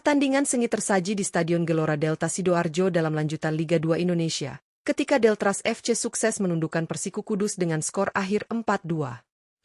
Pertandingan sengit tersaji di Stadion Gelora Delta Sidoarjo dalam lanjutan Liga 2 Indonesia, ketika Deltras FC sukses menundukkan Persiku Kudus dengan skor akhir 4-2.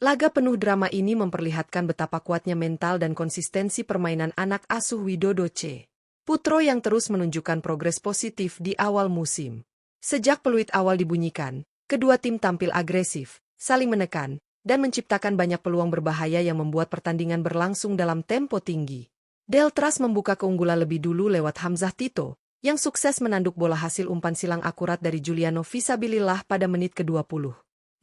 Laga penuh drama ini memperlihatkan betapa kuatnya mental dan konsistensi permainan anak asuh Widodo C. Putro yang terus menunjukkan progres positif di awal musim. Sejak peluit awal dibunyikan, kedua tim tampil agresif, saling menekan, dan menciptakan banyak peluang berbahaya yang membuat pertandingan berlangsung dalam tempo tinggi. Deltras membuka keunggulan lebih dulu lewat Hamzah Tito, yang sukses menanduk bola hasil umpan silang akurat dari Juliano Fisabilillah pada menit ke-20.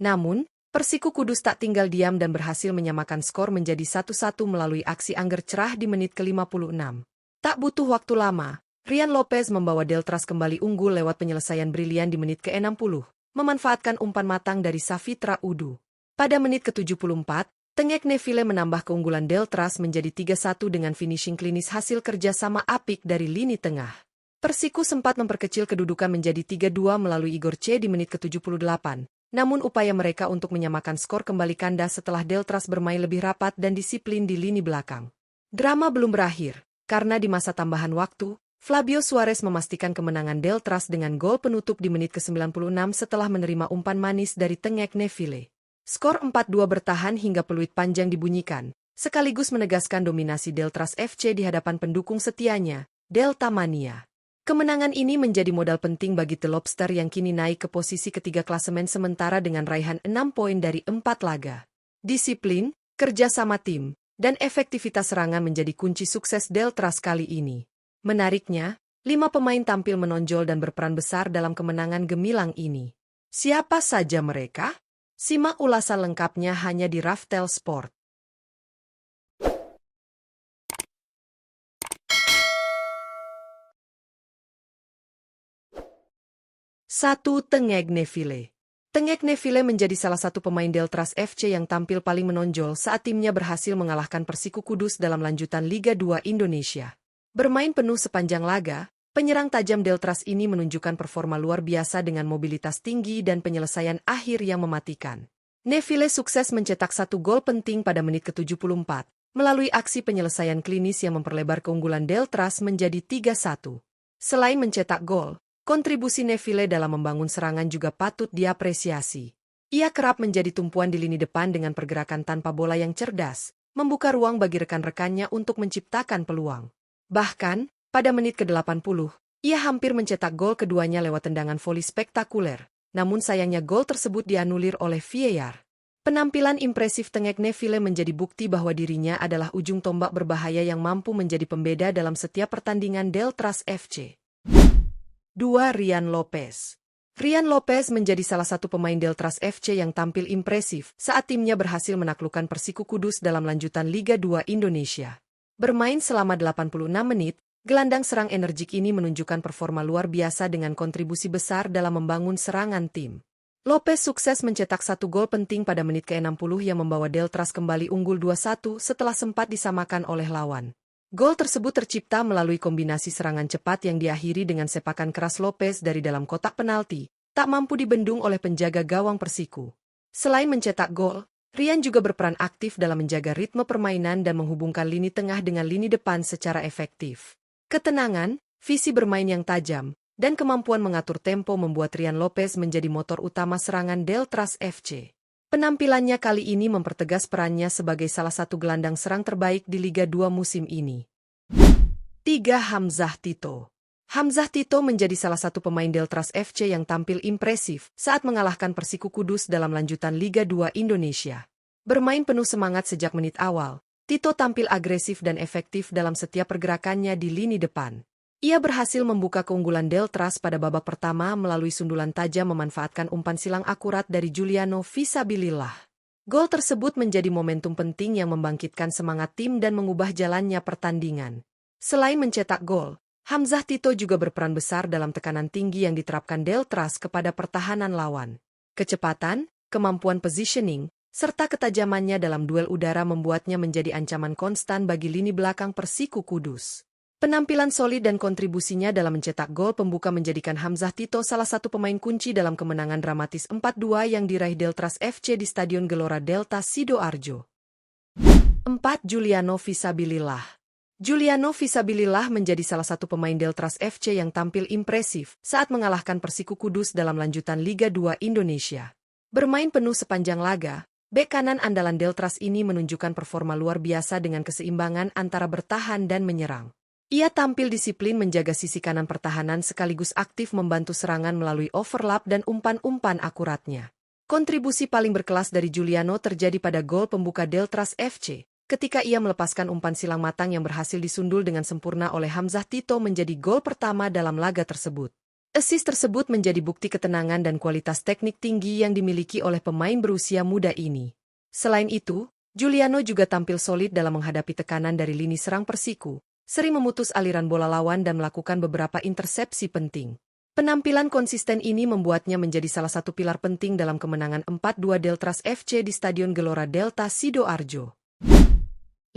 Namun, Persiku Kudus tak tinggal diam dan berhasil menyamakan skor menjadi 1-1 melalui aksi angger cerah di menit ke-56. Tak butuh waktu lama, Rian Lopez membawa Deltras kembali unggul lewat penyelesaian brilian di menit ke-60, memanfaatkan umpan matang dari Safitra Udu. Pada menit ke-74, Tengek Neville menambah keunggulan Deltras menjadi 3-1 dengan finishing klinis hasil kerjasama apik dari lini tengah. Persiku sempat memperkecil kedudukan menjadi 3-2 melalui Igor C di menit ke-78, namun upaya mereka untuk menyamakan skor kembali kandas setelah Deltras bermain lebih rapat dan disiplin di lini belakang. Drama belum berakhir, karena di masa tambahan waktu, Flavio Suarez memastikan kemenangan Deltras dengan gol penutup di menit ke-96 setelah menerima umpan manis dari Tengek Neville. Skor 4-2 bertahan hingga peluit panjang dibunyikan, sekaligus menegaskan dominasi Deltras FC di hadapan pendukung setianya, Delta Mania. Kemenangan ini menjadi modal penting bagi The Lobster yang kini naik ke posisi ketiga klasemen sementara dengan raihan 6 poin dari 4 laga. Disiplin, kerja sama tim, dan efektivitas serangan menjadi kunci sukses Deltras kali ini. Menariknya, 5 pemain tampil menonjol dan berperan besar dalam kemenangan gemilang ini. Siapa saja mereka? Simak ulasan lengkapnya hanya di Raftel Sport. 1. Tengek Neville. Tengek Neville menjadi salah satu pemain Deltras FC yang tampil paling menonjol saat timnya berhasil mengalahkan Persiku Kudus dalam lanjutan Liga 2 Indonesia. Bermain penuh sepanjang laga, penyerang tajam Deltras ini menunjukkan performa luar biasa dengan mobilitas tinggi dan penyelesaian akhir yang mematikan. Neville sukses mencetak 1 gol penting pada menit ke-74, melalui aksi penyelesaian klinis yang memperlebar keunggulan Deltras menjadi 3-1. Selain mencetak gol, kontribusi Neville dalam membangun serangan juga patut diapresiasi. Ia kerap menjadi tumpuan di lini depan dengan pergerakan tanpa bola yang cerdas, membuka ruang bagi rekan-rekannya untuk menciptakan peluang. Bahkan, pada menit ke-80, ia hampir mencetak gol keduanya lewat tendangan voli spektakuler, namun sayangnya gol tersebut dianulir oleh VAR. Penampilan impresif Tengek Neville menjadi bukti bahwa dirinya adalah ujung tombak berbahaya yang mampu menjadi pembeda dalam setiap pertandingan Deltras FC. 2. Rian Lopez. Rian Lopez menjadi salah satu pemain Deltras FC yang tampil impresif saat timnya berhasil menaklukkan Persiku Kudus dalam lanjutan Liga 2 Indonesia. Bermain selama 86 menit, gelandang serang energik ini menunjukkan performa luar biasa dengan kontribusi besar dalam membangun serangan tim. Lopez sukses mencetak 1 gol penting pada menit ke-60 yang membawa Deltras kembali unggul 2-1 setelah sempat disamakan oleh lawan. Gol tersebut tercipta melalui kombinasi serangan cepat yang diakhiri dengan sepakan keras Lopez dari dalam kotak penalti, tak mampu dibendung oleh penjaga gawang Persiku. Selain mencetak gol, Rian juga berperan aktif dalam menjaga ritme permainan dan menghubungkan lini tengah dengan lini depan secara efektif. Ketenangan, visi bermain yang tajam, dan kemampuan mengatur tempo membuat Rian Lopez menjadi motor utama serangan Deltras FC. Penampilannya kali ini mempertegas perannya sebagai salah satu gelandang serang terbaik di Liga 2 musim ini. 3. Hamzah Tito. Hamzah Tito menjadi salah satu pemain Deltras FC yang tampil impresif saat mengalahkan Persiku Kudus dalam lanjutan Liga 2 Indonesia. Bermain penuh semangat sejak menit awal, Tito tampil agresif dan efektif dalam setiap pergerakannya di lini depan. Ia berhasil membuka keunggulan Deltras pada babak pertama melalui sundulan tajam memanfaatkan umpan silang akurat dari Juliano Fisabilillah. Gol tersebut menjadi momentum penting yang membangkitkan semangat tim dan mengubah jalannya pertandingan. Selain mencetak gol, Hamzah Tito juga berperan besar dalam tekanan tinggi yang diterapkan Deltras kepada pertahanan lawan. Kecepatan, kemampuan positioning, serta ketajamannya dalam duel udara membuatnya menjadi ancaman konstan bagi lini belakang Persiku Kudus. Penampilan solid dan kontribusinya dalam mencetak gol pembuka menjadikan Hamzah Tito salah satu pemain kunci dalam kemenangan dramatis 4-2 yang diraih Deltras FC di Stadion Gelora Delta Sidoarjo. 4. Juliano Fisabilillah. Giuliano Fisabilillah menjadi salah satu pemain Deltras FC yang tampil impresif saat mengalahkan Persiku Kudus dalam lanjutan Liga 2 Indonesia. Bermain penuh sepanjang laga, bek kanan andalan Deltras ini menunjukkan performa luar biasa dengan keseimbangan antara bertahan dan menyerang. Ia tampil disiplin menjaga sisi kanan pertahanan sekaligus aktif membantu serangan melalui overlap dan umpan-umpan akuratnya. Kontribusi paling berkelas dari Giuliano terjadi pada gol pembuka Deltras FC, ketika ia melepaskan umpan silang matang yang berhasil disundul dengan sempurna oleh Hamzah Tito menjadi gol pertama dalam laga tersebut. Assist tersebut menjadi bukti ketenangan dan kualitas teknik tinggi yang dimiliki oleh pemain berusia muda ini. Selain itu, Giuliano juga tampil solid dalam menghadapi tekanan dari lini serang Persiku, sering memutus aliran bola lawan dan melakukan beberapa intersepsi penting. Penampilan konsisten ini membuatnya menjadi salah satu pilar penting dalam kemenangan 4-2 Deltras FC di Stadion Gelora Delta Sidoarjo.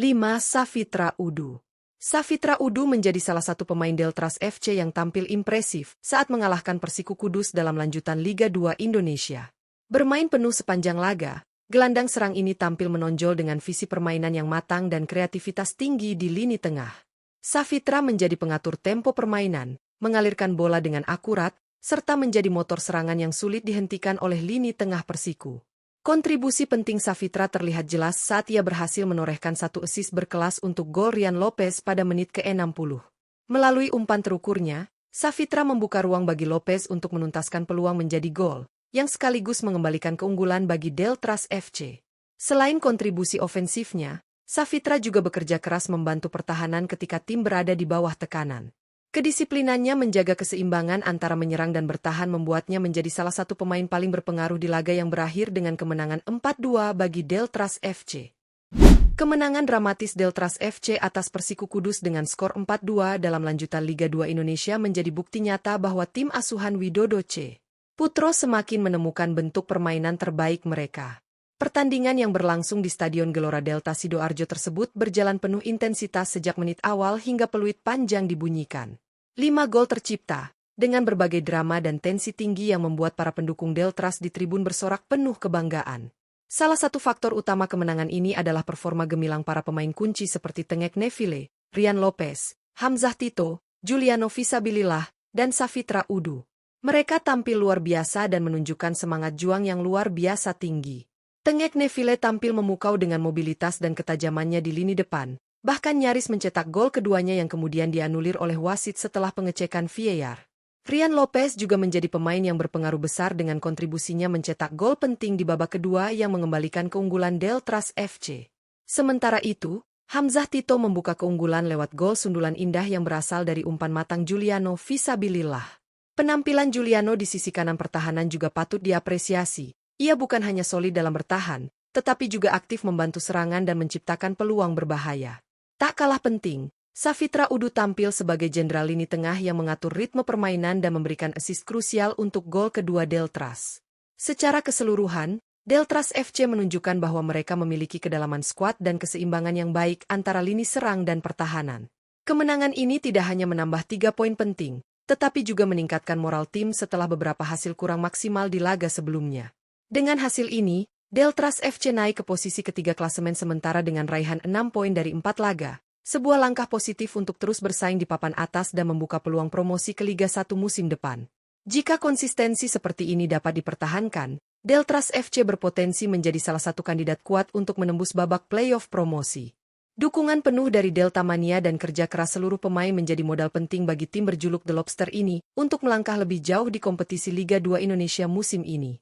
5. Safitra Udu. Safitra Udu menjadi salah satu pemain Deltras FC yang tampil impresif saat mengalahkan Persiku Kudus dalam lanjutan Liga 2 Indonesia. Bermain penuh sepanjang laga, gelandang serang ini tampil menonjol dengan visi permainan yang matang dan kreativitas tinggi di lini tengah. Safitra menjadi pengatur tempo permainan, mengalirkan bola dengan akurat, serta menjadi motor serangan yang sulit dihentikan oleh lini tengah Persiku. Kontribusi penting Safitra terlihat jelas saat ia berhasil menorehkan satu assist berkelas untuk gol Rian Lopez pada menit ke-60. Melalui umpan terukurnya, Safitra membuka ruang bagi Lopez untuk menuntaskan peluang menjadi gol, yang sekaligus mengembalikan keunggulan bagi Deltras FC. Selain kontribusi ofensifnya, Safitra juga bekerja keras membantu pertahanan ketika tim berada di bawah tekanan. Kedisiplinannya menjaga keseimbangan antara menyerang dan bertahan membuatnya menjadi salah satu pemain paling berpengaruh di laga yang berakhir dengan kemenangan 4-2 bagi Deltras FC. Kemenangan dramatis Deltras FC atas Persiku Kudus dengan skor 4-2 dalam lanjutan Liga 2 Indonesia menjadi bukti nyata bahwa tim asuhan Widodo C. Putro semakin menemukan bentuk permainan terbaik mereka. Pertandingan yang berlangsung di Stadion Gelora Delta Sidoarjo tersebut berjalan penuh intensitas sejak menit awal hingga peluit panjang dibunyikan. 5 gol tercipta, dengan berbagai drama dan tensi tinggi yang membuat para pendukung Deltras di tribun bersorak penuh kebanggaan. Salah satu faktor utama kemenangan ini adalah performa gemilang para pemain kunci seperti Tengek Neville, Rian Lopez, Hamzah Tito, Giuliano Fisabilillah, dan Safitra Udu. Mereka tampil luar biasa dan menunjukkan semangat juang yang luar biasa tinggi. Tengek Neville tampil memukau dengan mobilitas dan ketajamannya di lini depan, bahkan nyaris mencetak gol keduanya yang kemudian dianulir oleh wasit setelah pengecekan VAR. Rian Lopez juga menjadi pemain yang berpengaruh besar dengan kontribusinya mencetak gol penting di babak kedua yang mengembalikan keunggulan Deltras FC. Sementara itu, Hamzah Tito membuka keunggulan lewat gol sundulan indah yang berasal dari umpan matang Giuliano Fisabilillah. Penampilan Giuliano di sisi kanan pertahanan juga patut diapresiasi. Ia bukan hanya solid dalam bertahan, tetapi juga aktif membantu serangan dan menciptakan peluang berbahaya. Tak kalah penting, Safitra Udu tampil sebagai jenderal lini tengah yang mengatur ritme permainan dan memberikan assist krusial untuk gol kedua Deltras. Secara keseluruhan, Deltras FC menunjukkan bahwa mereka memiliki kedalaman skuad dan keseimbangan yang baik antara lini serang dan pertahanan. Kemenangan ini tidak hanya menambah 3 poin penting, tetapi juga meningkatkan moral tim setelah beberapa hasil kurang maksimal di laga sebelumnya. Dengan hasil ini, Deltras FC naik ke posisi ketiga klasemen sementara dengan raihan 6 poin dari 4 laga, sebuah langkah positif untuk terus bersaing di papan atas dan membuka peluang promosi ke Liga 1 musim depan. Jika konsistensi seperti ini dapat dipertahankan, Deltras FC berpotensi menjadi salah satu kandidat kuat untuk menembus babak playoff promosi. Dukungan penuh dari Delta Mania dan kerja keras seluruh pemain menjadi modal penting bagi tim berjuluk The Lobster ini untuk melangkah lebih jauh di kompetisi Liga 2 Indonesia musim ini.